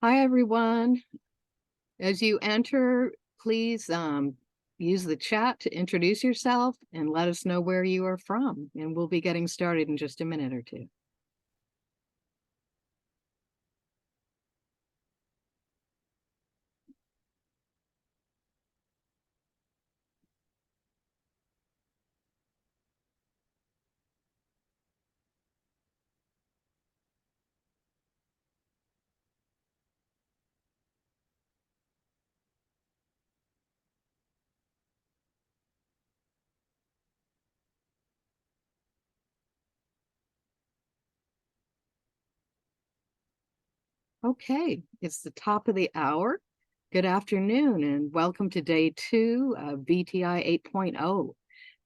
Hi, everyone. As you enter, please use the chat to introduce yourself and let us know where you are from. And we'll be getting started in just a minute or two. Okay, it's the top of the hour. Good afternoon and welcome to day 2 of VTI 8.0.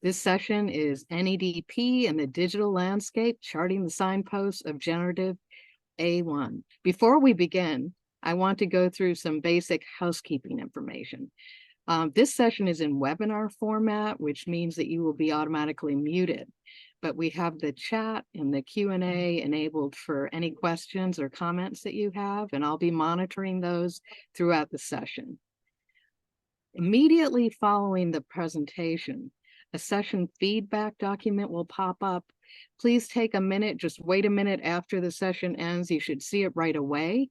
This session is NEDP and the digital landscape, charting the signposts of generative A1. Before we begin, I want to go through some basic housekeeping information. This session is in webinar format, which means that you will be automatically muted. But we have the chat and the Q&A enabled for any questions or comments that you have, and I'll be monitoring those throughout the session. Immediately following the presentation, a session feedback document will pop up. Please take a minute, just wait a minute after the session ends. You should see it right away.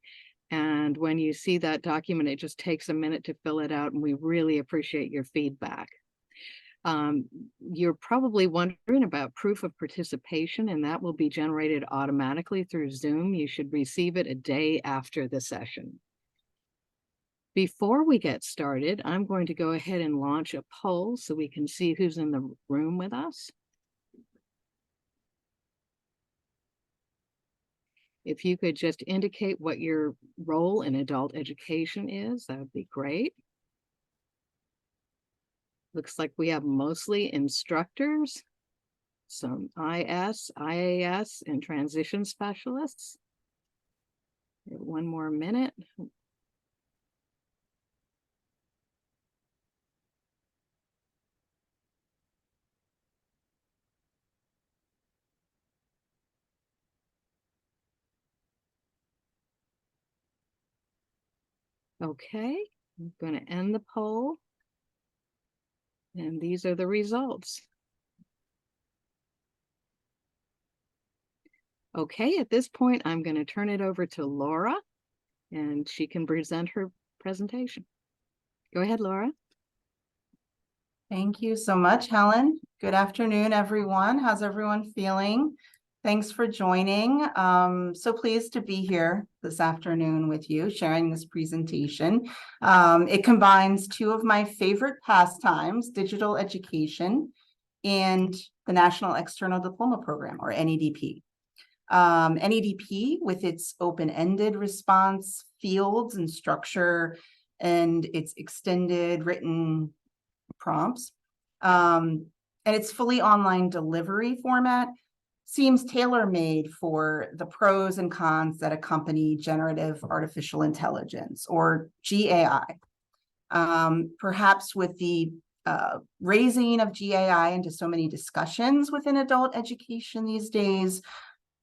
And when you see that document, it just takes a minute to fill it out, and we really appreciate your feedback. You're probably wondering about proof of participation, and that will be generated automatically through Zoom. You should receive it a day after the session. Before we get started, I'm going to go ahead and launch a poll so we can see who's in the room with us. If you could just indicate what your role in adult education is, that would be great. Looks like we have mostly instructors, some IS, IAS, and transition specialists. One more minute. Okay, I'm going to end the poll. And these are the results. Okay, at this point, I'm going to turn it over to Laura, and she can present her presentation. Go ahead, Laura. Thank you so much, Helen. Good afternoon, everyone. How's everyone feeling? Thanks for joining. So pleased to be here this afternoon with you, sharing this presentation. It combines two of my favorite pastimes, digital education and the National External Diploma Program, or NEDP. NEDP, with its open-ended response fields and structure and its extended written prompts, and its fully online delivery format, seems tailor-made for the pros and cons that accompany generative artificial intelligence, or GAI. Perhaps with the raising of GAI into so many discussions within adult education these days,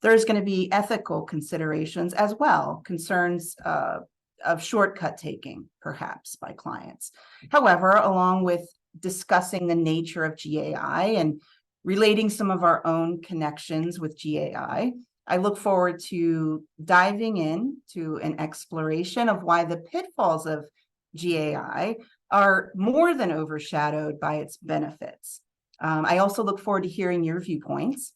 there's going to be ethical considerations as well, concerns of shortcut taking, perhaps, by clients. However, along with discussing the nature of GAI and relating some of our own connections with GAI, I look forward to diving into an exploration of why the pitfalls of GAI are more than overshadowed by its benefits. I also look forward to hearing your viewpoints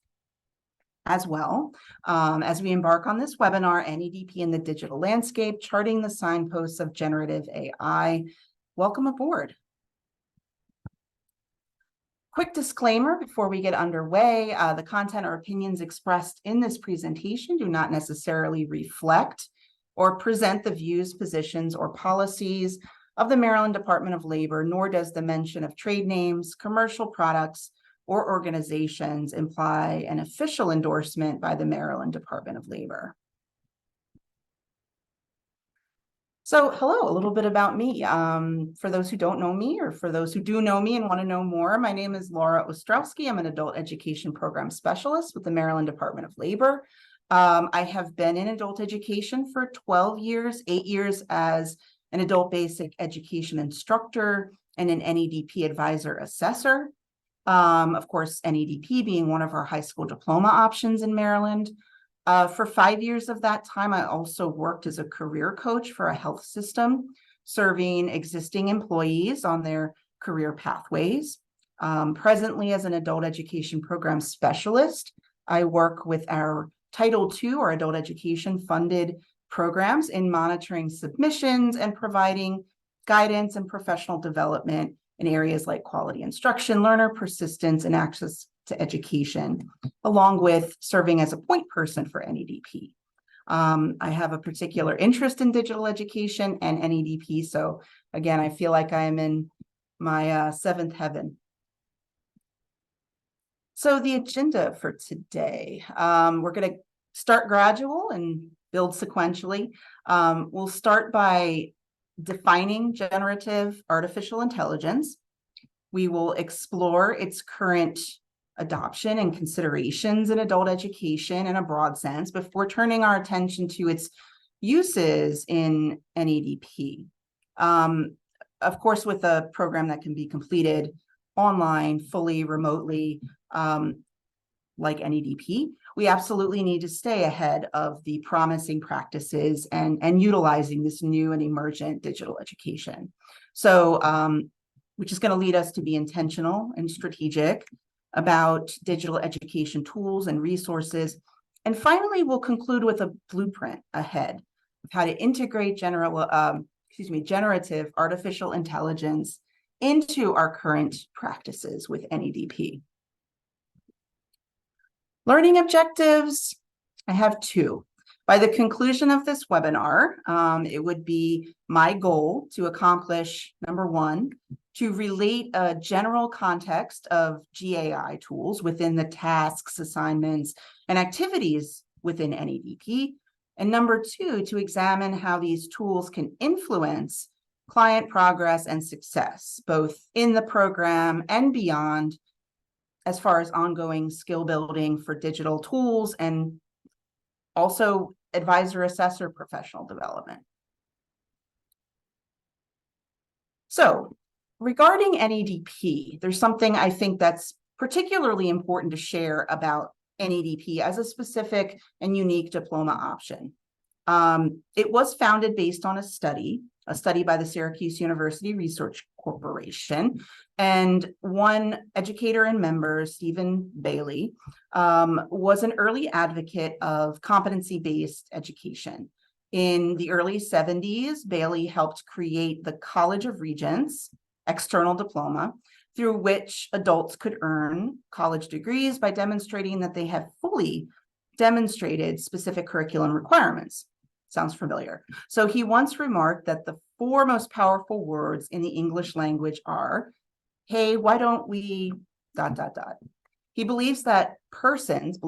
as well, as we embark on this webinar, NEDP in the Digital Landscape, Charting the Signposts of Generative AI. Welcome aboard. Quick disclaimer before we get underway, the content or opinions expressed in this presentation do not necessarily reflect or present the views, positions, or policies of the Maryland Department of Labor, nor does the mention of trade names, commercial products, or organizations imply an official endorsement by the Maryland Department of Labor. So hello, a little bit about me. For those who don't know me, or for those who do know me and want to know more, my name is Laura Ostrowski. I'm an adult education program specialist with the Maryland Department of Labor. I have been in adult education for 12 years, 8 years as an adult basic education instructor and an NEDP advisor assessor. Of course, NEDP being one of our high school diploma options in Maryland. For 5 years of that time, I also worked as a career coach for a health system, serving existing employees on their career pathways. Presently, as an adult education program specialist, I work with our Title II, or adult education funded programs, in monitoring submissions and providing guidance and professional development in areas like quality instruction, learner persistence, and access to education, along with serving as a point person for NEDP. I have a particular interest in digital education and NEDP, so again, I feel like I am in my seventh heaven. So the agenda for today, we're going to start gradual and build sequentially. We'll start by defining generative artificial intelligence. We will explore its current adoption and considerations in adult education in a broad sense before turning our attention to its uses in NEDP. Of course, with a program that can be completed online, fully, remotely, like NEDP, we absolutely need to stay ahead of the promising practices and utilizing this new and emergent digital education. So, which is going to lead us to be intentional and strategic about digital education tools and resources. And finally, we'll conclude with a blueprint ahead of how to integrate generative artificial intelligence into our current practices with NEDP. Learning objectives, I have two. By the conclusion of this webinar, it would be my goal to accomplish, number one, to relate a general context of GAI tools within the tasks, assignments, and activities within NEDP. And number two, to examine how these tools can influence client progress and success, both in the program and beyond, as far as ongoing skill building for digital tools and also advisor assessor professional development. So regarding NEDP, there's something I think that's particularly important to share about NEDP as a specific and unique diploma option. It was founded based on a study by the Syracuse University Research Corporation, and one educator and member, Stephen Bailey, was an early advocate of competency-based education. In the early 70s, Bailey helped create the College of Regents external diploma, through which adults could earn college degrees by demonstrating that they have fully demonstrated specific curriculum requirements. Sounds familiar. So he once remarked that the 4 most powerful words in the English language are, hey, why don't we ... He believes that persons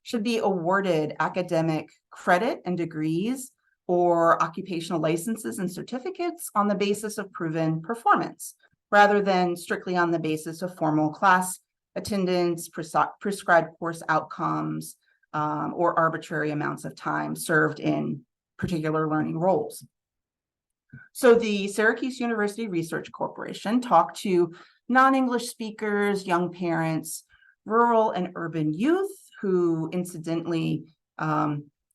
should be awarded academic credit and degrees or occupational licenses and certificates on the basis of proven performance, rather than strictly on the basis of formal class attendance, prescribed course outcomes, or arbitrary amounts of time served in particular learning roles. So the Syracuse University Research Corporation talked to non-English speakers, young parents, rural and urban youth who incidentally,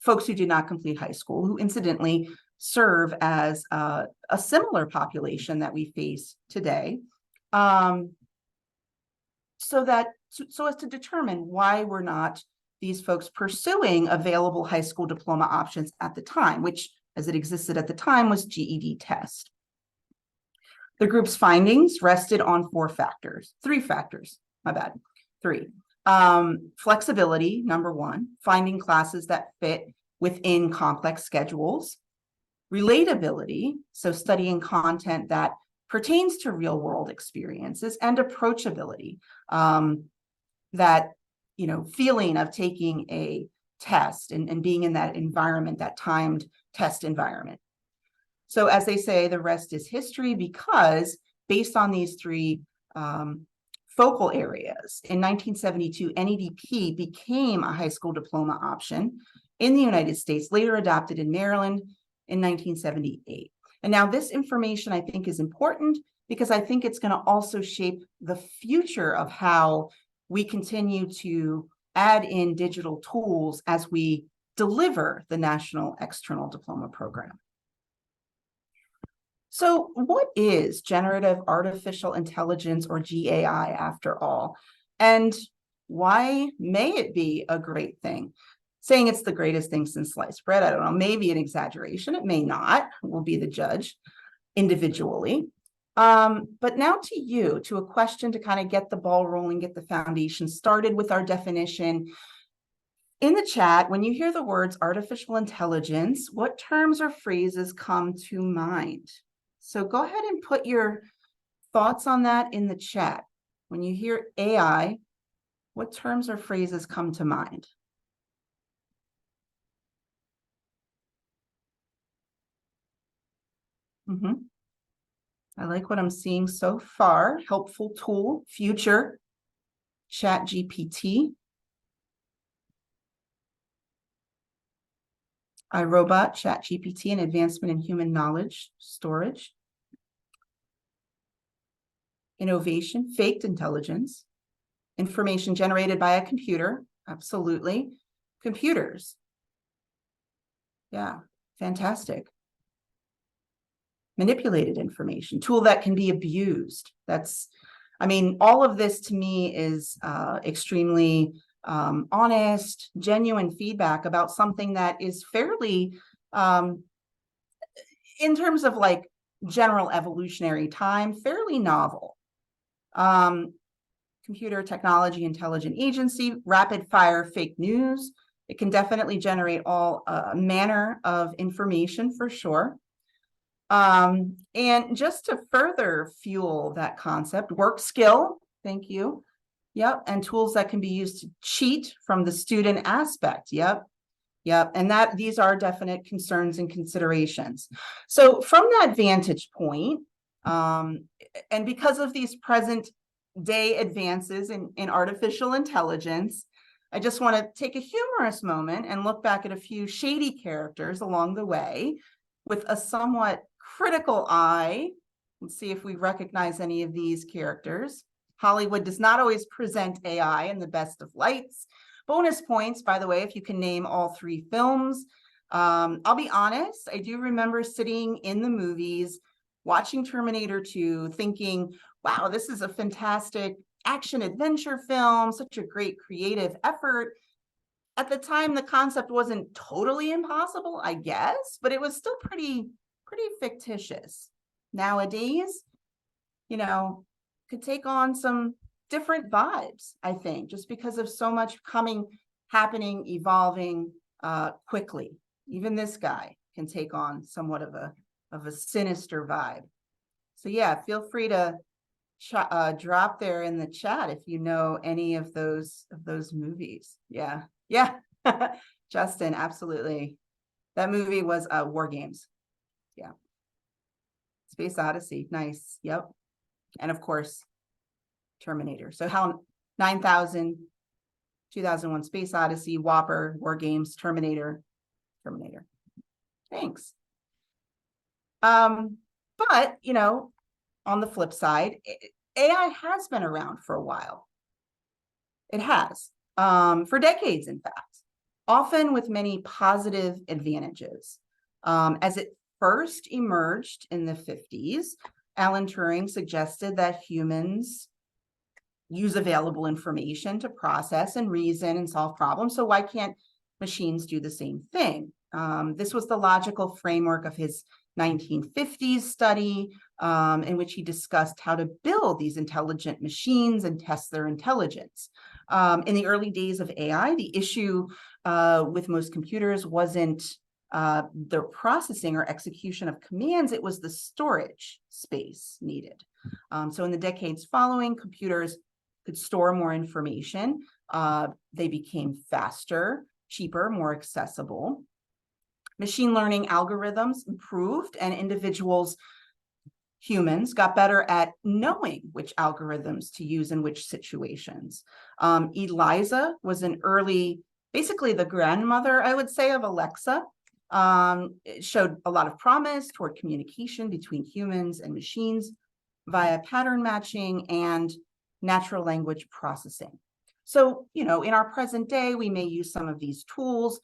folks who did not complete high school, who incidentally serve as a similar population that we face today, so as to determine why were not these folks pursuing available high school diploma options at the time, which, as it existed at the time, was GED test. The group's findings rested on 3 factors, my bad, 3. Flexibility, number 1, finding classes that fit within complex schedules. Relatability, so studying content that pertains to real world experiences. And approachability, that, feeling of taking a test and being in that environment, that timed test environment. So as they say, the rest is history, because based on these 3 focal areas. In 1972, NEDP became a high school diploma option in the United States, later adopted in Maryland in 1978. And now this information I think is important because I think it's going to also shape the future of how we continue to add in digital tools as we deliver the National External Diploma Program. So what is generative artificial intelligence, or GAI, after all? And why may it be a great thing? Saying it's the greatest thing since sliced bread, I don't know, maybe an exaggeration. It may not. We'll be the judge individually. But now to a question to kind of get the ball rolling, get the foundation started with our definition. In the chat, when you hear the words artificial intelligence, what terms or phrases come to mind? So go ahead and put your thoughts on that in the chat. When you hear AI, what terms or phrases come to mind? I like what I'm seeing so far. Helpful tool, future, ChatGPT, iRobot, ChatGPT, and advancement in human knowledge storage. Innovation, faked intelligence, information generated by a computer, absolutely. Computers, yeah, fantastic. Manipulated information, tool that can be abused. I mean, all of this to me is extremely honest, genuine feedback about something that is fairly, in terms of like general evolutionary time, fairly novel. Computer technology intelligent agency, rapid fire fake news. It can definitely generate all manner of information for sure. And just to further fuel that concept, work skill, thank you. Yep, and tools that can be used to cheat from the student aspect. Yep, and these are definite concerns and considerations. So from that vantage point, and because of these present day advances in artificial intelligence, I just want to take a humorous moment and look back at a few shady characters along the way with a somewhat critical eye and see if we recognize any of these characters. Hollywood does not always present AI in the best of lights. Bonus points, by the way, if you can name all 3 films. I'll be honest, I do remember sitting in the movies, watching Terminator 2, thinking, wow, this is a fantastic action adventure film, such a great creative effort. At the time, the concept wasn't totally impossible, I guess, but it was still pretty fictitious. Nowadays, could take on some different vibes, I think, just because of so much happening, evolving quickly. Even this guy can take on somewhat of a sinister vibe. So yeah, feel free to drop there in the chat if you know any of those movies. Yeah. Justin, absolutely. That movie was War Games. Yeah. Space Odyssey, nice. Yep. And of course, Terminator. So how 9000, 2001 Space Odyssey, Whopper, War Games, Terminator. Thanks. But, on the flip side, AI has been around for a while. It has, for decades, in fact, often with many positive advantages. As it first emerged in the 50s, Alan Turing suggested that humans use available information to process and reason and solve problems. So why can't machines do the same thing? This was the logical framework of his 1950s study, in which he discussed how to build these intelligent machines and test their intelligence. In the early days of AI, the issue with most computers wasn't the processing or execution of commands, it was the storage space needed. So in the decades following, computers could store more information. They became faster, cheaper, more accessible. Machine learning algorithms improved, and individuals humans got better at knowing which algorithms to use in which situations. Eliza was an early, basically the grandmother, I would say, of Alexa. It showed a lot of promise toward communication between humans and machines via pattern matching and natural language processing. So, in our present day, we may use some of these tools,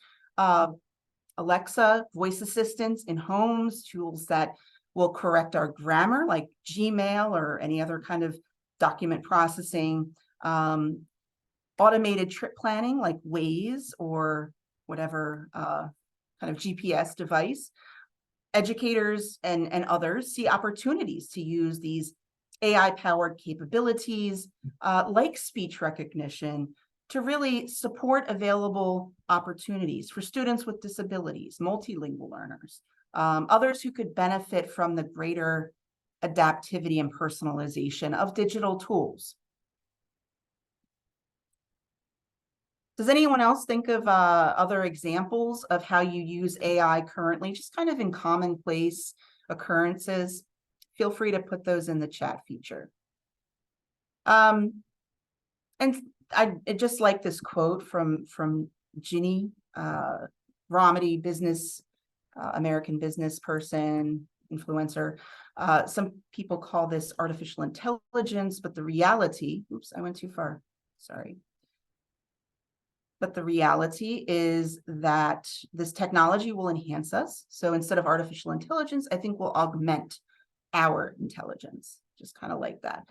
Alexa, voice assistants in homes, tools that will correct our grammar, like Gmail or any other kind of document processing, automated trip planning, like Waze or whatever kind of GPS device. Educators and others see opportunities to use these AI-powered capabilities like speech recognition to really support available opportunities for students with disabilities, multilingual learners, others who could benefit from the greater adaptivity and personalization of digital tools. Does anyone else think of other examples of how you use AI currently, just kind of in commonplace occurrences? Feel free to put those in the chat feature. And I just like this quote from Ginny Romedy, American business person, influencer. Some people call this artificial intelligence, but the reality, oops, I went too far, sorry. But the reality is that this technology will enhance us. So instead of artificial intelligence, I think will augment our intelligence, just kind of like that.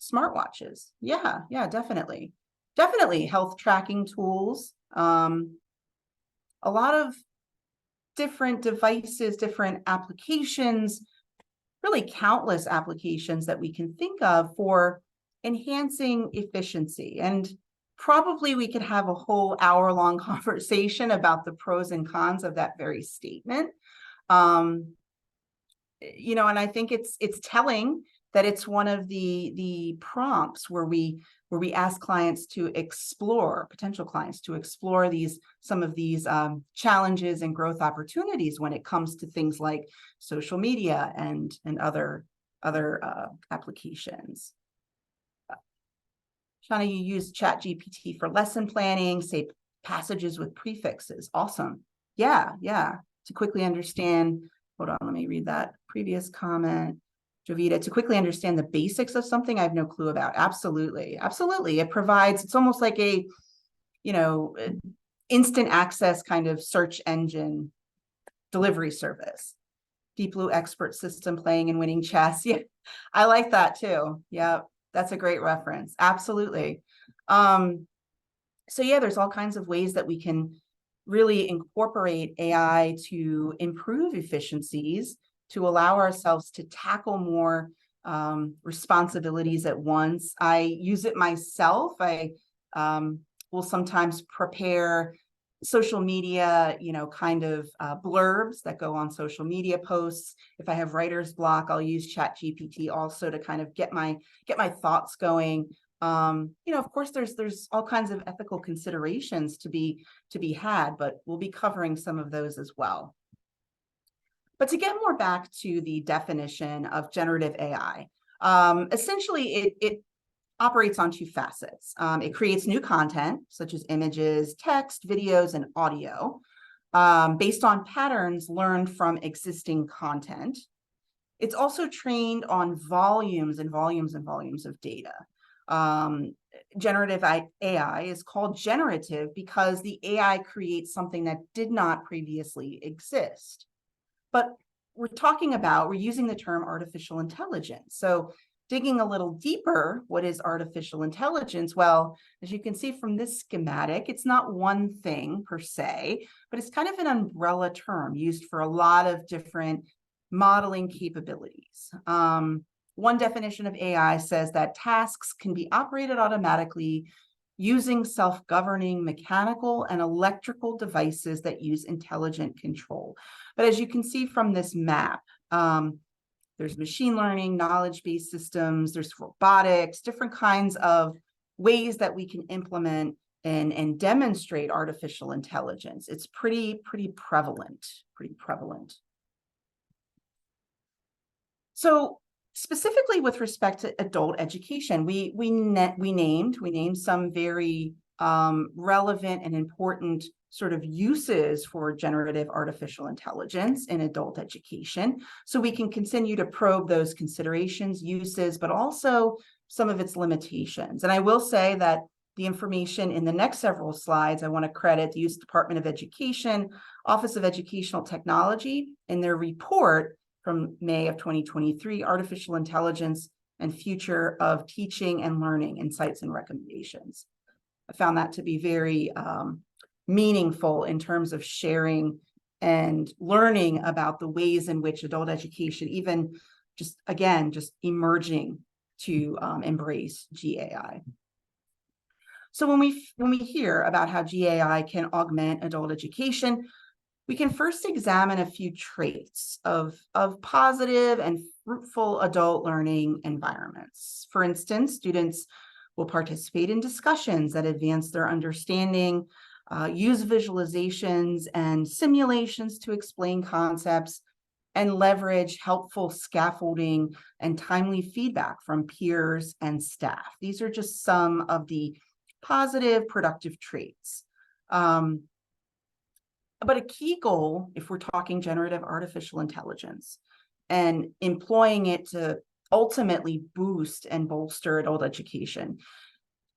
Smartwatches, yeah, definitely. Definitely health tracking tools. A lot of different devices, different applications, really countless applications that we can think of for enhancing efficiency. And probably we could have a whole hour-long conversation about the pros and cons of that very statement. And I think it's telling that it's one of the prompts where we ask clients to explore, potential clients to explore some of these challenges and growth opportunities when it comes to things like social media and other applications. Shauna, you use ChatGPT for lesson planning, say passages with prefixes. Awesome. Yeah. To quickly understand, hold on, let me read that previous comment. Jovita, to quickly understand the basics of something I have no clue about. Absolutely. It provides, it's almost like a, instant access kind of search engine delivery service. Deep Blue expert system playing and winning chess. Yeah, I like that too. Yeah. That's a great reference. Absolutely. So yeah, there's all kinds of ways that we can really incorporate AI to improve efficiencies, to allow ourselves to tackle more responsibilities at once. I use it myself. I will sometimes prepare social media, kind of blurbs that go on social media posts. If I have writer's block, I'll use ChatGPT also to kind of get my thoughts going. Of course, there's all kinds of ethical considerations to be had, but we'll be covering some of those as well. But to get more back to the definition of generative AI, essentially it operates on two facets. It creates new content, such as images, text, videos, and audio, based on patterns learned from existing content. It's also trained on volumes and volumes and volumes of data. Generative AI is called generative because the AI creates something that did not previously exist. But we're using the term artificial intelligence. So digging a little deeper, what is artificial intelligence? Well, as you can see from this schematic, it's not one thing per se, but it's kind of an umbrella term used for a lot of different modeling capabilities. One definition of AI says that tasks can be operated automatically using self-governing mechanical and electrical devices that use intelligent control. But as you can see from this map, there's machine learning, knowledge-based systems, there's robotics, different kinds of ways that we can implement and demonstrate artificial intelligence. It's pretty prevalent. So specifically with respect to adult education, we named some very relevant and important sort of uses for generative artificial intelligence in adult education. So we can continue to probe those considerations, uses, but also some of its limitations. And I will say that the information in the next several slides, I want to credit the U.S. Department of Education, Office of Educational Technology, in their report from May of 2023, Artificial Intelligence and Future of Teaching and Learning, Insights and Recommendations. I found that to be very meaningful in terms of sharing and learning about the ways in which adult education, even just emerging to embrace GAI. So when we hear about how GAI can augment adult education, we can first examine a few traits of positive and fruitful adult learning environments. For instance, students will participate in discussions that advance their understanding, use visualizations and simulations to explain concepts, and leverage helpful scaffolding and timely feedback from peers and staff. These are just some of the positive, productive traits. But a key goal, if we're talking generative artificial intelligence and employing it to ultimately boost and bolster adult education,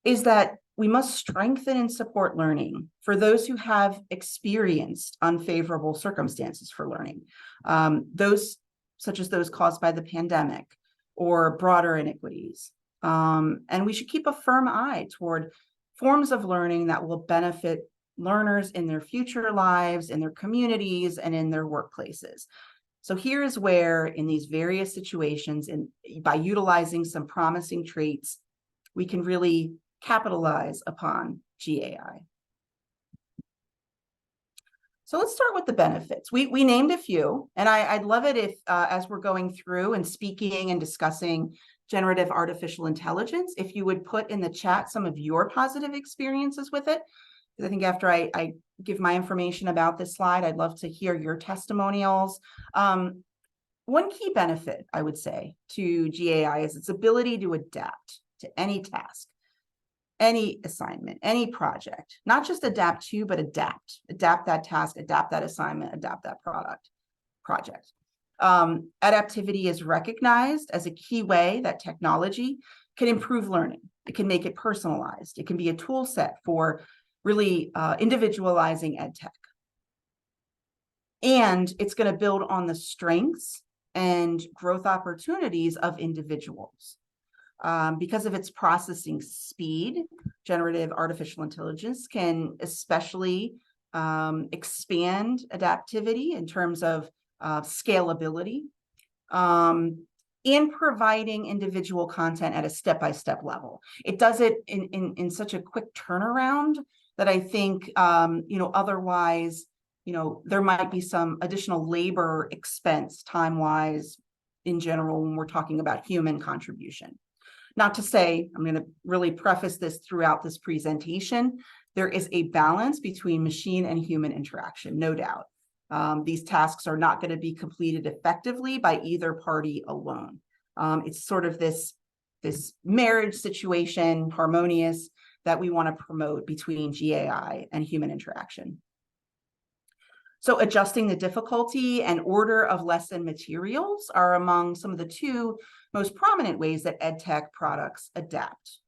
is that we must strengthen and support learning for those who have experienced unfavorable circumstances for learning, those such as those caused by the pandemic or broader inequities. And we should keep a firm eye toward forms of learning that will benefit learners in their future lives, in their communities, and in their workplaces. So here is where, in these various situations, and by utilizing some promising traits, we can really capitalize upon GAI. So let's start with the benefits. We named a few, and I'd love it if, as we're going through and speaking and discussing generative artificial intelligence, if you would put in the chat some of your positive experiences with it. Because I think after I give my information about this slide, I'd love to hear your testimonials. One key benefit, I would say, to GAI is its ability to adapt to any task, any assignment, any project. Not just adapt to, but adapt. Adapt that task, adapt that assignment, adapt that project. Adaptivity is recognized as a key way that technology can improve learning. It can make it personalized. It can be a tool set for really individualizing ed tech. And it's going to build on the strengths and growth opportunities of individuals. Because of its processing speed, generative artificial intelligence can especially expand adaptivity in terms of scalability, and providing individual content at a step-by-step level. It does it in such a quick turnaround that I think, otherwise, there might be some additional labor expense time-wise in general when we're talking about human contribution. Not to say, I'm going to really preface this throughout this presentation, there is a balance between machine and human interaction, no doubt. These tasks are not going to be completed effectively by either party alone. It's sort of this marriage situation, harmonious, that we want to promote between GAI and human interaction. So adjusting the difficulty and order of lesson materials are among some of the two most prominent ways that ed tech products adapt.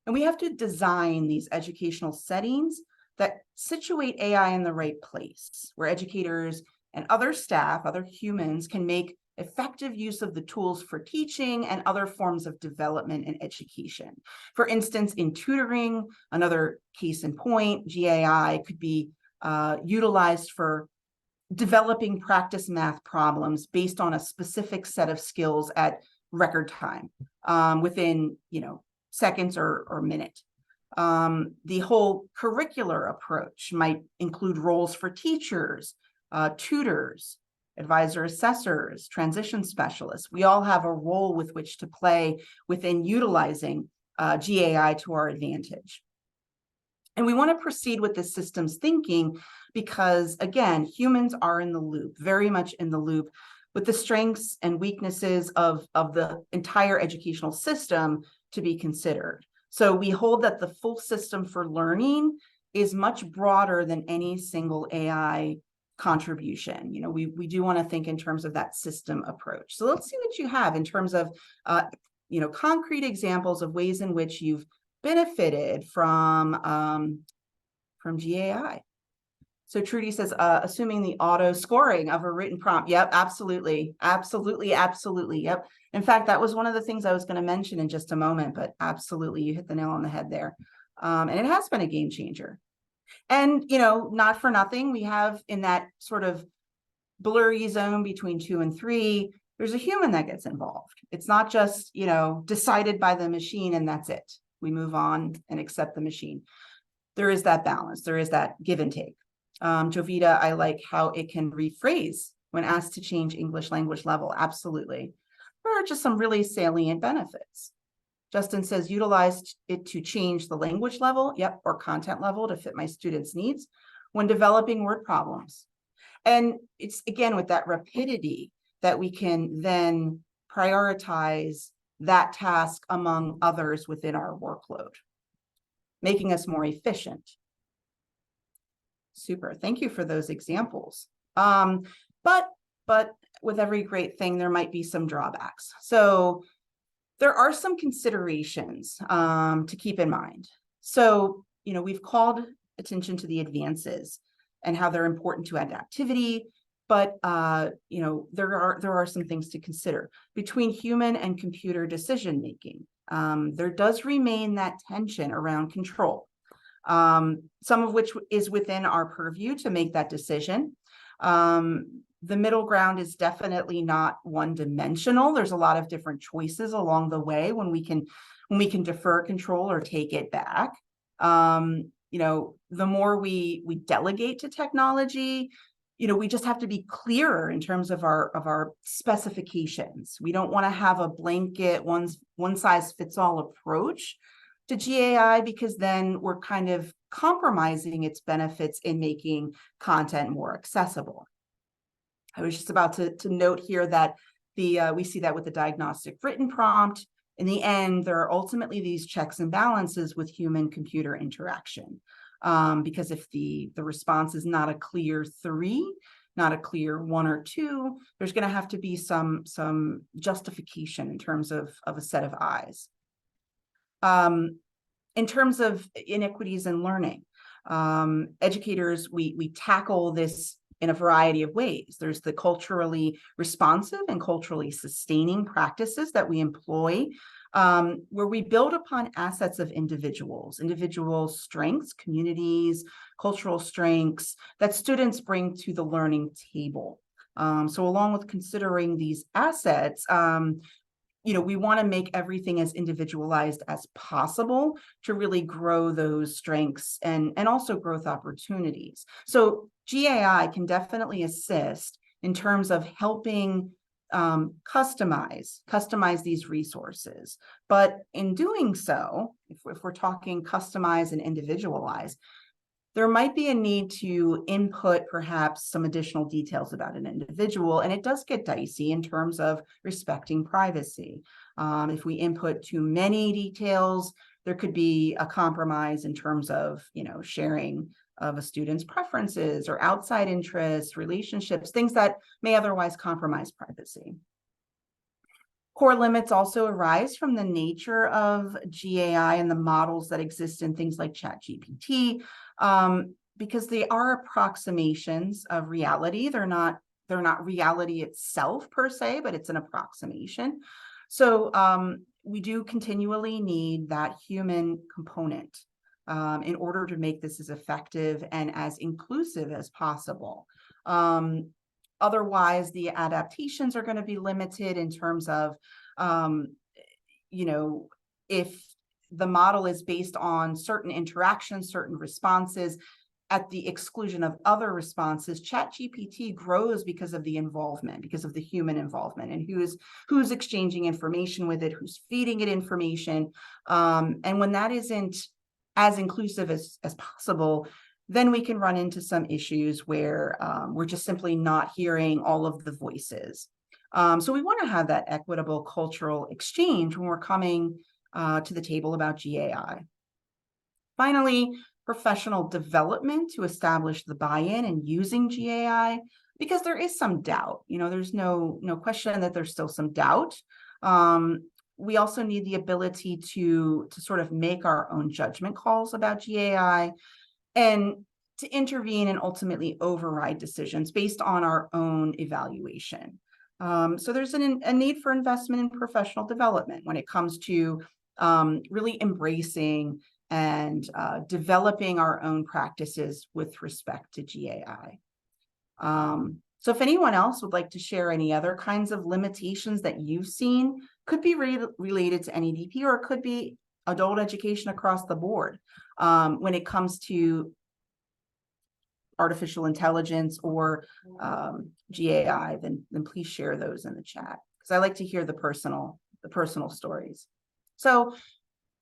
And we have to design these educational settings that situate AI in the right place, where educators and other staff, other humans, can make effective use of the tools for teaching and other forms of development and education. For instance, in tutoring, another case in point, GAI could be utilized for developing practice math problems based on a specific set of skills at record time, within seconds or minute. The whole curricular approach might include roles for teachers, tutors, advisor assessors, transition specialists. We all have a role with which to play within utilizing GAI to our advantage. And we want to proceed with this systems thinking because, again, humans are in the loop, very much in the loop, with the strengths and weaknesses of the entire educational system to be considered. So we hold that the full system for learning is much broader than any single AI contribution. We do want to think in terms of that system approach. So let's see what you have in terms of concrete examples of ways in which you've benefited from GAI. So Trudy says, assuming the auto scoring of a written prompt. Yep, absolutely. Absolutely. Absolutely. Yep. In fact, that was one of the things I was going to mention in just a moment, but absolutely, you hit the nail on the head there. And it has been a game changer. And, not for nothing, we have in that sort of blurry zone between 2 and 3, there's a human that gets involved. It's not just, decided by the machine and that's it. We move on and accept the machine. There is that balance. There is that give and take. Jovita, I like how it can rephrase when asked to change English language level. Absolutely. There are just some really salient benefits. Justin says, utilize it to change the language level, yep, or content level to fit my students' needs when developing word problems. And it's, again, with that rapidity that we can then prioritize that task among others within our workload, making us more efficient. Super. Thank you for those examples. But with every great thing, there might be some drawbacks. So there are some considerations to keep in mind. So, we've called attention to the advances and how they're important to adaptivity, but there are some things to consider between human and computer decision making. There does remain that tension around control, some of which is within our purview to make that decision. The middle ground is definitely not one-dimensional. There's a lot of different choices along the way when we can defer control or take it back. The more we delegate to technology, we just have to be clearer in terms of our specifications. We don't want to have a blanket one size fits all approach to GAI, because then we're kind of compromising its benefits in making content more accessible. I was just about to note here that we see that with the diagnostic written prompt. In the end, there are ultimately these checks and balances with human-computer interaction. Because if the response is not a clear 3, not a clear 1 or 2, there's going to have to be some justification in terms of a set of eyes. In terms of inequities in learning, educators, we tackle this in a variety of ways. There's the culturally responsive and culturally sustaining practices that we employ, where we build upon assets of individual strengths, communities, cultural strengths that students bring to the learning table. So along with considering these assets, we want to make everything as individualized as possible to really grow those strengths and also growth opportunities. So GAI can definitely assist in terms of helping customize these resources. But in doing so, if we're talking customize and individualize, there might be a need to input perhaps some additional details about an individual, and it does get dicey in terms of respecting privacy. If we input too many details, there could be a compromise in terms of, sharing of a student's preferences or outside interests, relationships, things that may otherwise compromise privacy. Core limits also arise from the nature of GAI and the models that exist in things like ChatGPT, because they are approximations of reality. They're not reality itself per se, but it's an approximation. So we do continually need that human component in order to make this as effective and as inclusive as possible. Otherwise, the adaptations are going to be limited in terms of, if the model is based on certain interactions, certain responses, at the exclusion of other responses, ChatGPT grows because of the involvement, because of the human involvement, and who's exchanging information with it, who's feeding it information. And when that isn't as inclusive as possible, then we can run into some issues where we're just simply not hearing all of the voices. So we want to have that equitable cultural exchange when we're coming to the table about GAI. Finally, professional development to establish the buy-in and using GAI, because there is some doubt. There's no question that there's still some doubt. We also need the ability to sort of make our own judgment calls about GAI and to intervene and ultimately override decisions based on our own evaluation. So there's a need for investment in professional development when it comes to really embracing and developing our own practices with respect to GAI. So if anyone else would like to share any other kinds of limitations that you've seen, could be related to NEDP, or it could be adult education across the board when it comes to artificial intelligence or GAI, then please share those in the chat, because I like to hear the personal stories. So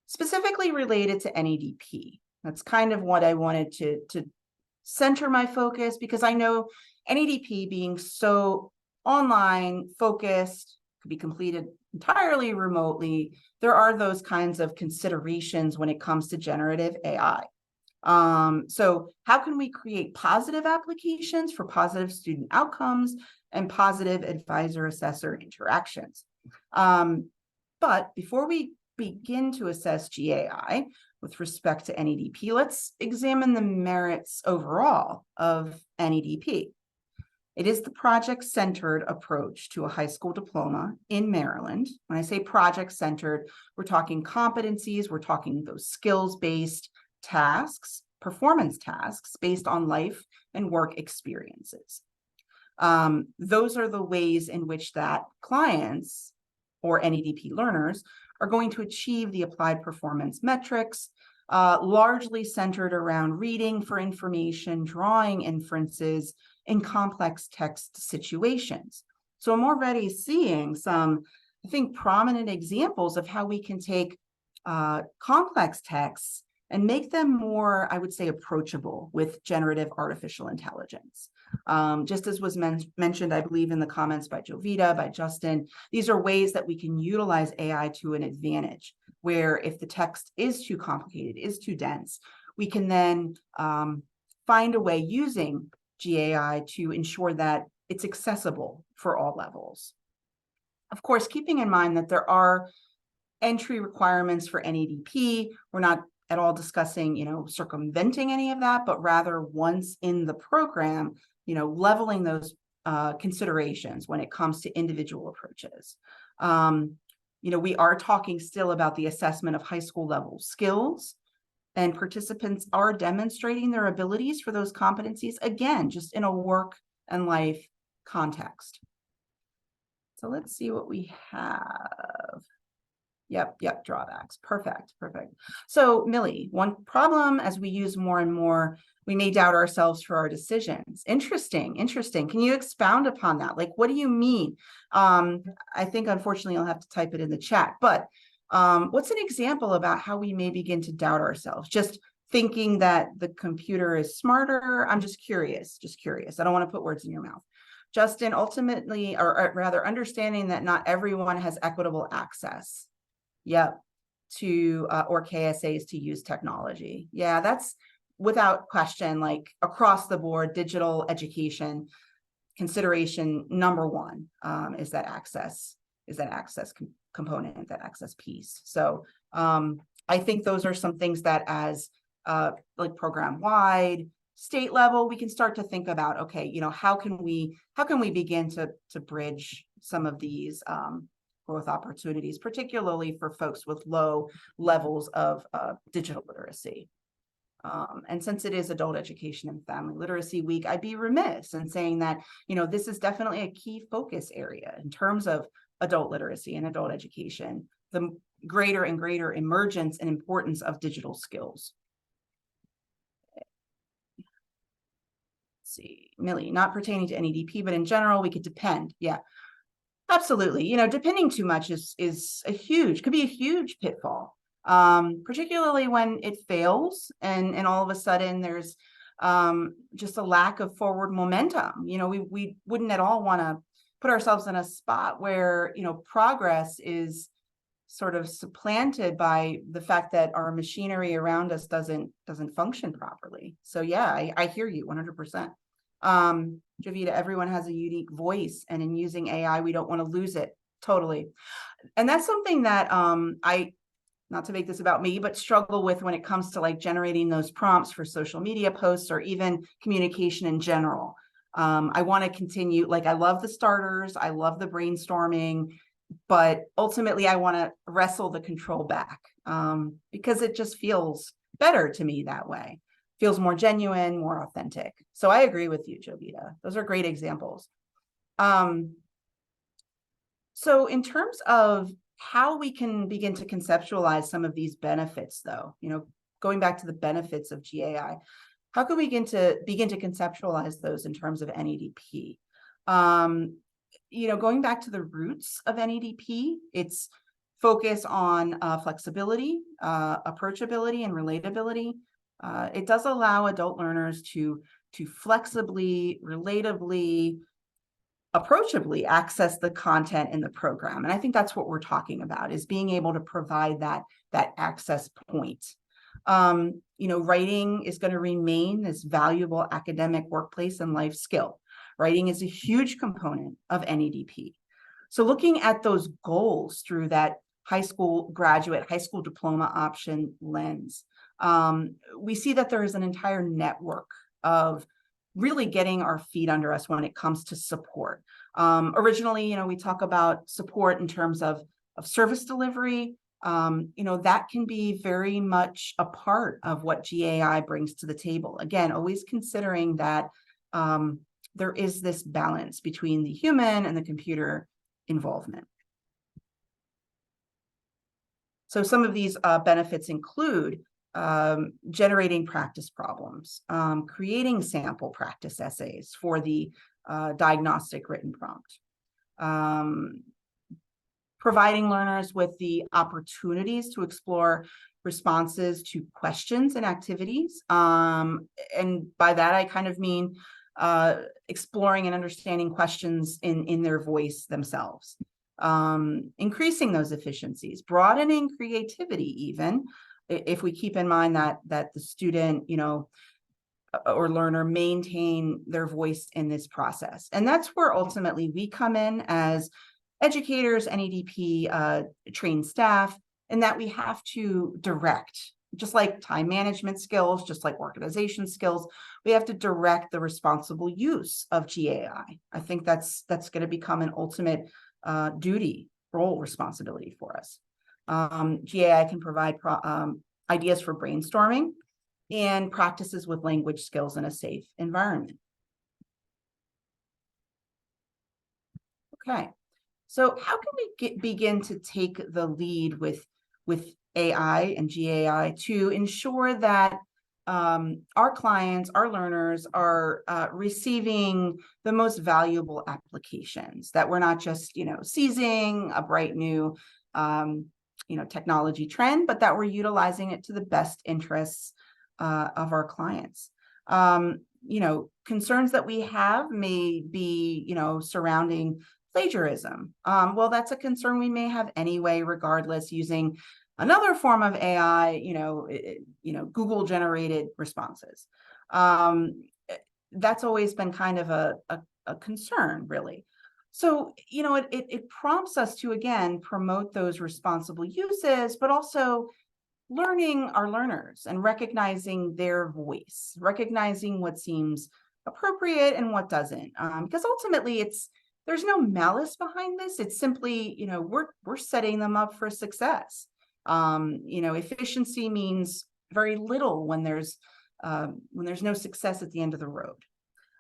specifically related to NEDP, that's kind of what I wanted to center my focus, because I know NEDP being so online focused, could be completed entirely remotely, there are those kinds of considerations when it comes to generative AI. So how can we create positive applications for positive student outcomes and positive advisor-assessor interactions? But before we begin to assess GAI with respect to NEDP, let's examine the merits overall of NEDP. It is the project-centered approach to a high school diploma in Maryland. When I say project-centered, we're talking competencies, we're talking those skills-based tasks, performance tasks based on life and work experiences. Those are the ways in which that clients or NEDP learners are going to achieve the applied performance metrics, largely centered around reading for information, drawing inferences in complex text situations. So I'm already seeing some, I think, prominent examples of how we can take complex texts and make them more, I would say, approachable with generative artificial intelligence. Just as was mentioned, I believe, in the comments by Jovita, by Justin, these are ways that we can utilize AI to an advantage, where if the text is too complicated, is too dense, we can then find a way using GAI to ensure that it's accessible for all levels. Of course, keeping in mind that there are entry requirements for NEDP. We're not at all discussing, circumventing any of that, but rather once in the program, leveling those considerations when it comes to individual approaches. We are talking still about the assessment of high school level skills, and participants are demonstrating their abilities for those competencies, again, just in a work and life context. So let's see what we have. Yep, drawbacks. Perfect. So Millie, one problem as we use more and more, we may doubt ourselves for our decisions. Interesting. Can you expound upon that? Like, what do you mean? I think, unfortunately, I'll have to type it in the chat, but what's an example about how we may begin to doubt ourselves? Just thinking that the computer is smarter? I'm just curious. I don't want to put words in your mouth. Justin, ultimately, or rather understanding that not everyone has equitable access. To or KSAs to use technology. Yeah, that's without question, like across the board, digital education consideration number one is that access component, that access piece. So I think those are some things that as like program wide, state level, we can start to think about, okay, how can we begin to bridge some of these growth opportunities, particularly for folks with low levels of digital literacy. And since it is Adult Education and Family Literacy Week, I'd be remiss in saying that, this is definitely a key focus area in terms of adult literacy and adult education, the greater and greater emergence and importance of digital skills. Let's see, Millie, not pertaining to NEDP, but in general, we could depend. Yeah. Absolutely. Depending too much could be a huge pitfall, particularly when it fails and all of a sudden there's just a lack of forward momentum. We wouldn't at all want to put ourselves in a spot where, progress is sort of supplanted by the fact that our machinery around us doesn't function properly. So yeah, I hear you 100%. Javita, everyone has a unique voice, and in using AI, we don't want to lose it. Totally. And that's something that I, not to make this about me, but struggle with when it comes to like generating those prompts for social media posts or even communication in general. I want to continue, like, I love the starters, I love the brainstorming, but ultimately I want to wrestle the control back because it just feels better to me that way. Feels more genuine, more authentic. So I agree with you, Jovita. Those are great examples. So in terms of how we can begin to conceptualize some of these benefits, though, going back to the benefits of GAI, how can we begin to conceptualize those in terms of NEDP? Going back to the roots of NEDP, it's focus on flexibility, approachability, and relatability. It does allow adult learners to flexibly, relatably, approachably access the content in the program. And I think that's what we're talking about, is being able to provide that access point. Writing is going to remain this valuable academic, workplace, and life skill. Writing is a huge component of NEDP. So looking at those goals through that high school graduate, high school diploma option lens, we see that there is an entire network of really getting our feet under us when it comes to support. Originally, we talk about support in terms of service delivery. That can be very much a part of what GAI brings to the table. Again, always considering that there is this balance between the human and the computer involvement. So some of these benefits include generating practice problems, creating sample practice essays for the diagnostic written prompt, providing learners with the opportunities to explore responses to questions and activities. And by that, I kind of mean exploring and understanding questions in their voice themselves, increasing those efficiencies, broadening creativity even, if we keep in mind that the student, or learner maintain their voice in this process. And that's where ultimately we come in as educators, NEDP trained staff, and that we have to direct, just like time management skills, just like organization skills, we have to direct the responsible use of GAI. I think that's going to become an ultimate duty, role, responsibility for us. GAI can provide ideas for brainstorming and practices with language skills in a safe environment. Okay, so how can we begin to take the lead with AI and GAI to ensure that our clients, our learners are receiving the most valuable applications, that we're not just, seizing a bright new, technology trend, but that we're utilizing it to the best interests of our clients. Concerns that we have may be, surrounding plagiarism. Well, that's a concern we may have anyway, regardless, using another form of AI, Google generated responses. That's always been kind of a concern, really. So, it prompts us to, again, promote those responsible uses, but also learning our learners and recognizing their voice, recognizing what seems appropriate and what doesn't. Because ultimately there's no malice behind this. It's simply, we're setting them up for success. Efficiency means very little when there's no success at the end of the road.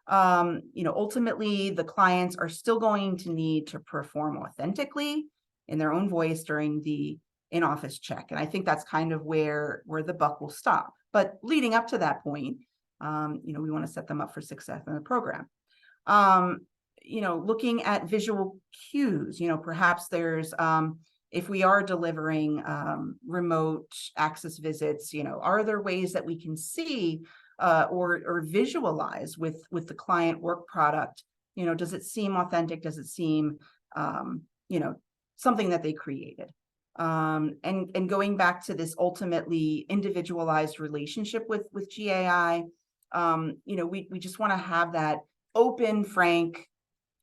Ultimately, the clients are still going to need to perform authentically in their own voice during the in-office check. And I think that's kind of where the buck will stop. But leading up to that point, we want to set them up for success in the program. Looking at visual cues, perhaps there's, if we are delivering remote access visits, are there ways that we can see or visualize with the client work product Does it seem authentic? Does it seem, something that they created? And going back to this ultimately individualized relationship with GAI, we just want to have that open, frank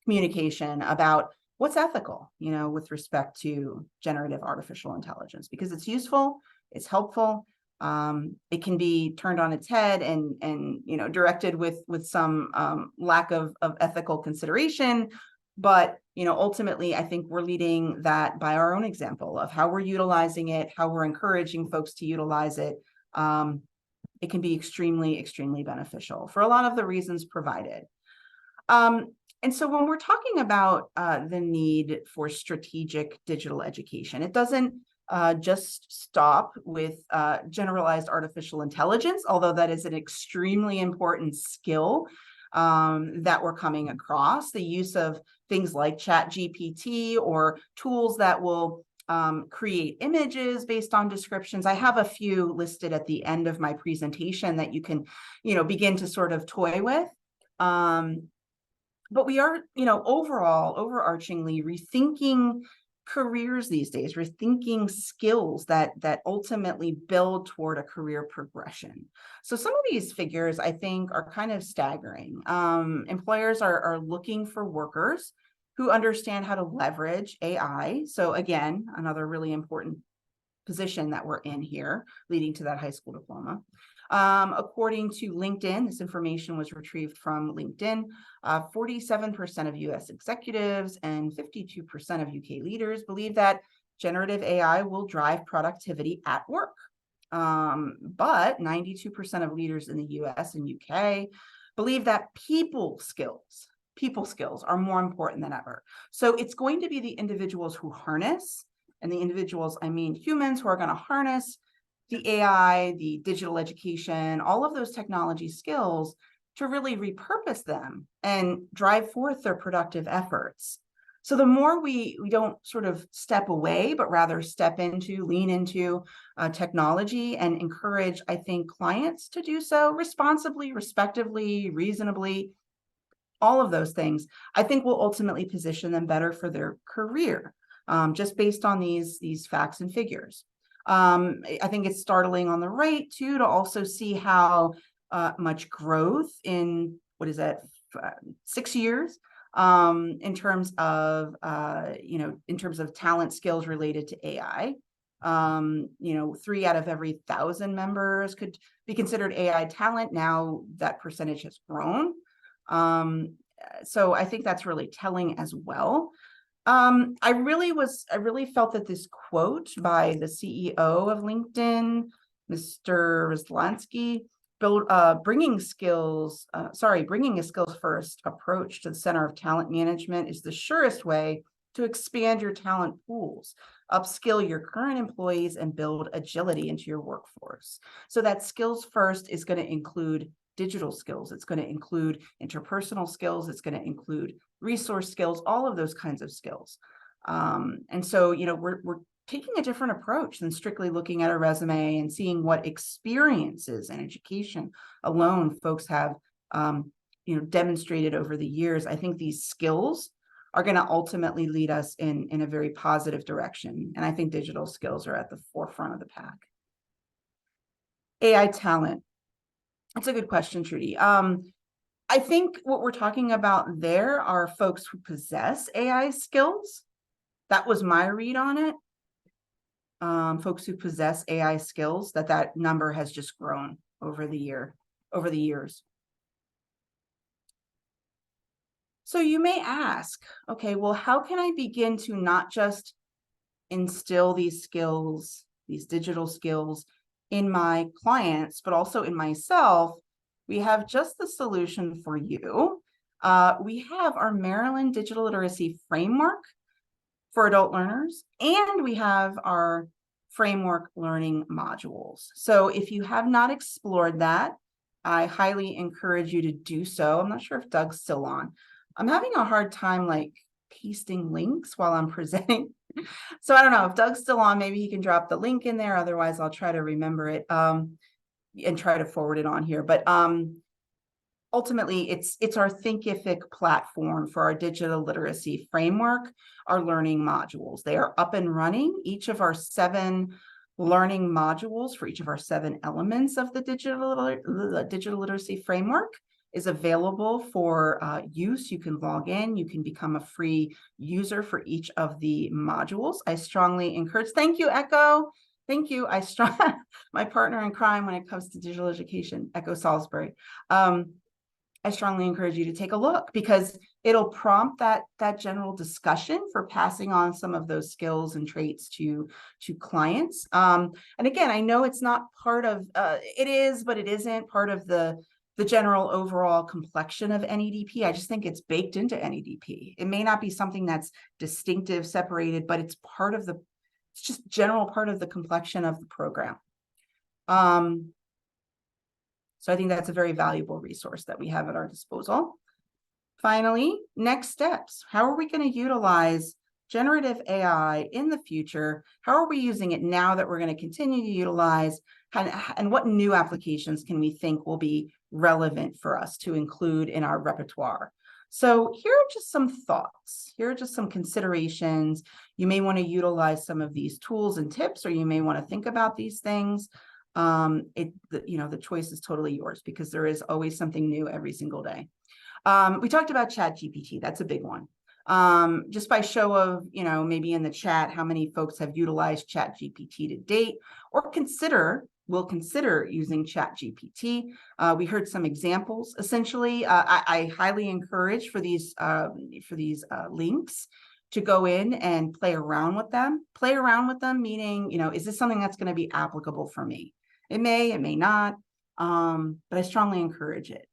communication about what's ethical, with respect to generative artificial intelligence, because it's useful, it's helpful. It can be turned on its head and directed with some lack of ethical consideration. But ultimately, I think we're leading that by our own example of how we're utilizing it, how we're encouraging folks to utilize it. It can be extremely, extremely beneficial for a lot of the reasons provided. And so when we're talking about the need for strategic digital education, it doesn't just stop with generalized artificial intelligence, although that is an extremely important skill that we're coming across. The use of things like ChatGPT or tools that will create images based on descriptions. I have a few listed at the end of my presentation that you can, begin to sort of toy with. But we are, overall, overarchingly rethinking careers these days, rethinking skills that ultimately build toward a career progression. So some of these figures, I think, are kind of staggering. Employers are looking for workers who understand how to leverage AI. So again, another really important position that we're in here, leading to that high school diploma. According to LinkedIn, this information was retrieved from LinkedIn, 47% of US executives and 52% of UK leaders believe that generative AI will drive productivity at work. But 92% of leaders in the US and UK believe that people skills are more important than ever. So it's going to be the individuals who harness, and the individuals, I mean humans, who are going to harness the AI, the digital education, all of those technology skills to really repurpose them and drive forth their productive efforts. So the more we don't sort of step away, but rather step into, lean into technology and encourage, I think, clients to do so responsibly, respectively, reasonably, all of those things, I think will ultimately position them better for their career, just based on these facts and figures. I think it's startling on the right too to also see how much growth in 6 years in terms of talent skills related to AI. 3 out of every 1,000 members could be considered AI talent. Now that percentage has grown. So I think that's really telling as well. I really felt that this quote by the CEO of LinkedIn, Mr. Rislansky, bringing a skills first approach to the center of talent management is the surest way to expand your talent pools, upskill your current employees, and build agility into your workforce. So that skills first is going to include digital skills. It's going to include interpersonal skills. It's going to include resource skills, all of those kinds of skills. And so, we're taking a different approach than strictly looking at a resume and seeing what experiences and education alone folks have, demonstrated over the years. I think these skills are going to ultimately lead us in a very positive direction. And I think digital skills are at the forefront of the pack. AI talent. That's a good question, Trudy. I think what we're talking about there are folks who possess AI skills. That was my read on it. Folks who possess AI skills, that number has just grown over the years. So you may ask, okay, well, how can I begin to not just instill these skills, these digital skills in my clients, but also in myself? We have just the solution for you. We have our Maryland Digital Literacy Framework for adult learners, and we have our framework learning modules. So if you have not explored that, I highly encourage you to do so. I'm not sure if Doug's still on. I'm having a hard time pasting links while I'm presenting. So I don't know if Doug's still on, maybe he can drop the link in there. Otherwise, I'll try to remember it and try to forward it on here. But ultimately, it's our Thinkific platform for our digital literacy framework, our learning modules. They are up and running. Each of our 7 learning modules for each of our 7 elements of the digital literacy framework is available for use. You can log in, you can become a free user for each of the modules. I strongly encourage, thank you, Echo. Thank you. My partner in crime when it comes to digital education, Echo Salisbury. I strongly encourage you to take a look because it'll prompt that general discussion for passing on some of those skills and traits to clients. And again, I know it's not part of, it is, but it isn't part of the general overall complexion of NEDP. I just think it's baked into NEDP. It may not be something that's distinctive, separated, but it's part of it's just general part of the complexion of the program. So I think that's a very valuable resource that we have at our disposal. Finally, next steps. How are we going to utilize generative AI in the future? How are we using it now that we're going to continue to utilize? And what new applications can we think will be relevant for us to include in our repertoire? So here are just some thoughts. Here are just some considerations. You may want to utilize some of these tools and tips, or you may want to think about these things. The choice is totally yours because there is always something new every single day. We talked about ChatGPT. That's a big one. Just by show of, maybe in the chat, how many folks have utilized ChatGPT to date or will consider using ChatGPT. We heard some examples. Essentially, I highly encourage for these links to go in and play around with them. Play around with them, meaning, is this something that's going to be applicable for me? It may not, but I strongly encourage it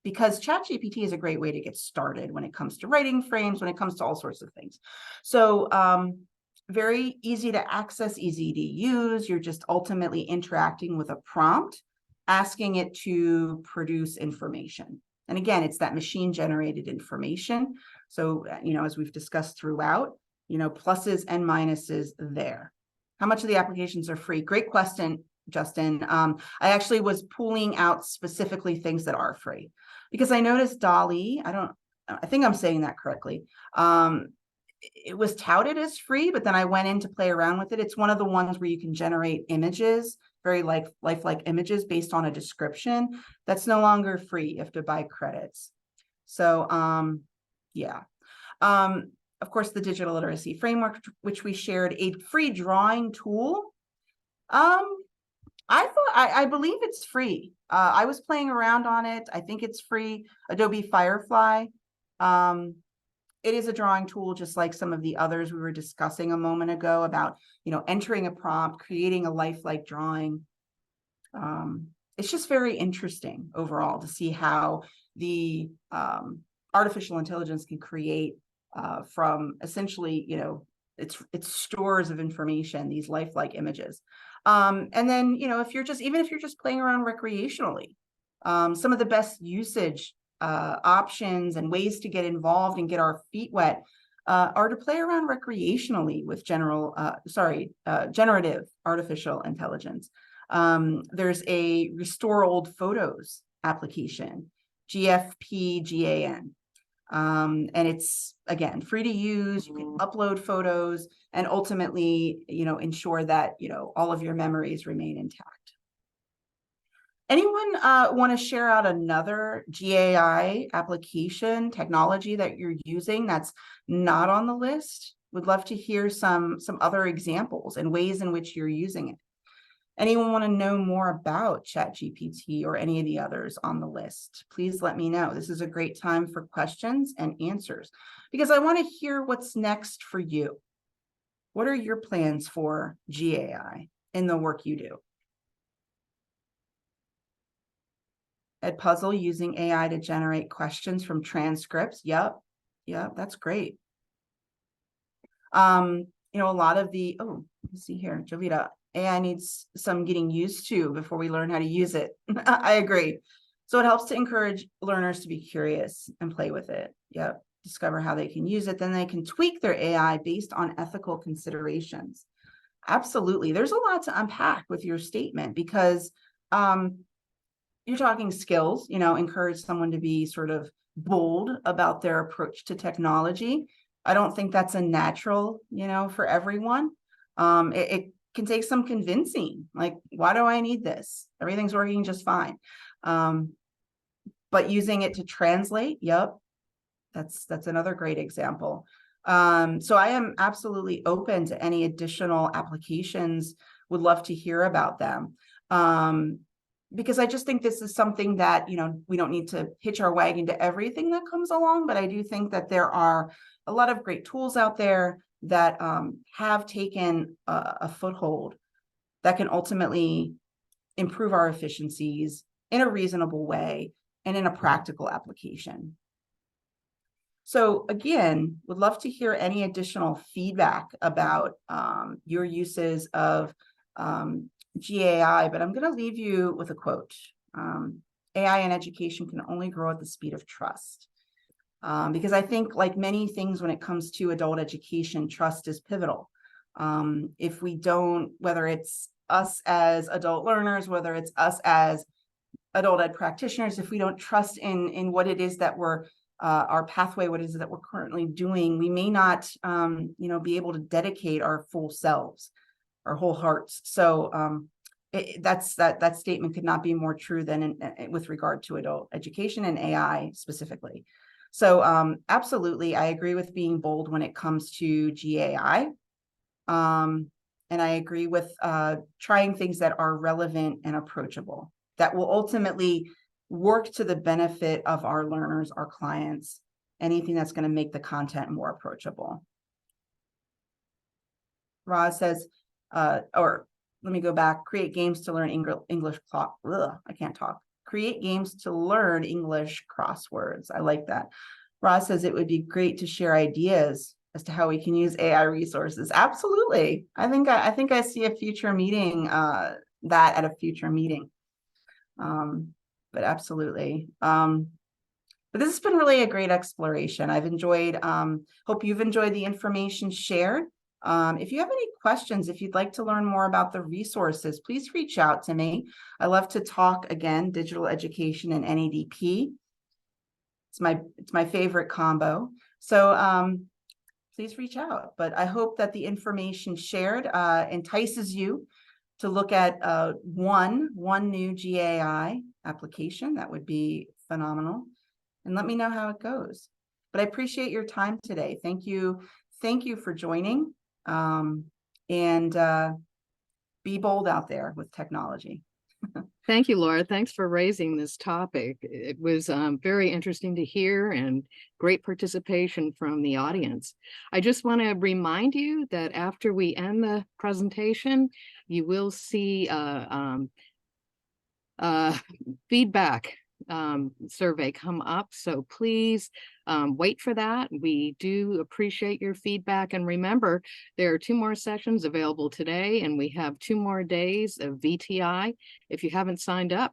because ChatGPT is a great way to get started when it comes to writing frames, when it comes to all sorts of things. So very easy to access, easy to use. You're just ultimately interacting with a prompt, asking it to produce information. And again, it's that machine generated information. So, as we've discussed throughout, pluses and minuses there. How much of the applications are free? Great question, Justin. I actually was pulling out specifically things that are free because I noticed Dolly, I think I'm saying that correctly. It was touted as free, but then I went in to play around with it. It's one of the ones where you can generate images, very lifelike images based on a description. That's no longer free. You have to buy credits. So, yeah. Of course, the digital literacy framework, which we shared, a free drawing tool. I believe it's free. I was playing around on it. I think it's free. Adobe Firefly. It is a drawing tool, just like some of the others we were discussing a moment ago about, entering a prompt, creating a lifelike drawing. It's just very interesting overall to see how the artificial intelligence can create from essentially, its stores of information, these lifelike images. And then, if you're just playing around recreationally, some of the best usage options and ways to get involved and get our feet wet are to play around recreationally with generative artificial intelligence. There's a Restore Old Photos application, GFPGAN. And it's, again, free to use. You can upload photos and ultimately, ensure that, all of your memories remain intact. Anyone want to share out another GAI application technology that you're using that's not on the list? Would love to hear some other examples and ways in which you're using it. Anyone want to know more about ChatGPT or any of the others on the list? Please let me know. This is a great time for questions and answers because I want to hear what's next for you. What are your plans for GAI in the work you do? Edpuzzle using AI to generate questions from transcripts. Yep, that's great. A lot of the, let's see here, Jovita, AI needs some getting used to before we learn how to use it. I agree. So it helps to encourage learners to be curious and play with it. Yep, discover how they can use it. Then they can tweak their AI based on ethical considerations. Absolutely. There's a lot to unpack with your statement because you're talking skills, encourage someone to be sort of bold about their approach to technology. I don't think that's a natural, for everyone. It can take some convincing, like, why do I need this? Everything's working just fine. But using it to translate, yep, that's another great example. So I am absolutely open to any additional applications, would love to hear about them. Because I just think this is something that, we don't need to hitch our wagon to everything that comes along, but I do think that there are a lot of great tools out there that have taken a foothold that can ultimately improve our efficiencies in a reasonable way and in a practical application. So again, would love to hear any additional feedback about your uses of GAI, but I'm going to leave you with a quote. AI in education can only grow at the speed of trust. Because I think, like many things when it comes to adult education, trust is pivotal. If we don't, whether it's us as adult learners, whether it's us as adult ed practitioners, if we don't trust in what it is that we're our pathway, what is it that we're currently doing, we may not, be able to dedicate our full selves, our whole hearts. So that statement could not be more true than with regard to adult education and AI specifically. So absolutely, I agree with being bold when it comes to GAI. And I agree with trying things that are relevant and approachable, that will ultimately work to the benefit of our learners, our clients, anything that's going to make the content more approachable. Roz says, or let me go back, create games to learn English. I can't talk. Create games to learn English crosswords. I like that. Roz says it would be great to share ideas as to how we can use AI resources. Absolutely. I think I see a future meeting, that at a future meeting. But absolutely. But this has been really a great exploration. I've enjoyed, hope you've enjoyed the information shared. If you have any questions, if you'd like to learn more about the resources, please reach out to me. I love to talk, again, digital education and NEDP. It's my favorite combo. So please reach out. But I hope that the information shared entices you to look at one new GAI application. That would be phenomenal. And let me know how it goes. But I appreciate your time today. Thank you for joining. And be bold out there with technology. Thank you, Laura. Thanks for raising this topic. It was very interesting to hear and great participation from the audience. I just want to remind you that after we end the presentation, you will see feedback survey come up. So please wait for that. We do appreciate your feedback. And remember, there are 2 more sessions available today, and we have 2 more days of VTI. If you haven't signed up,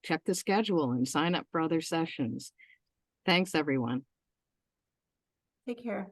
check the schedule and sign up for other sessions. Thanks, everyone. Take care.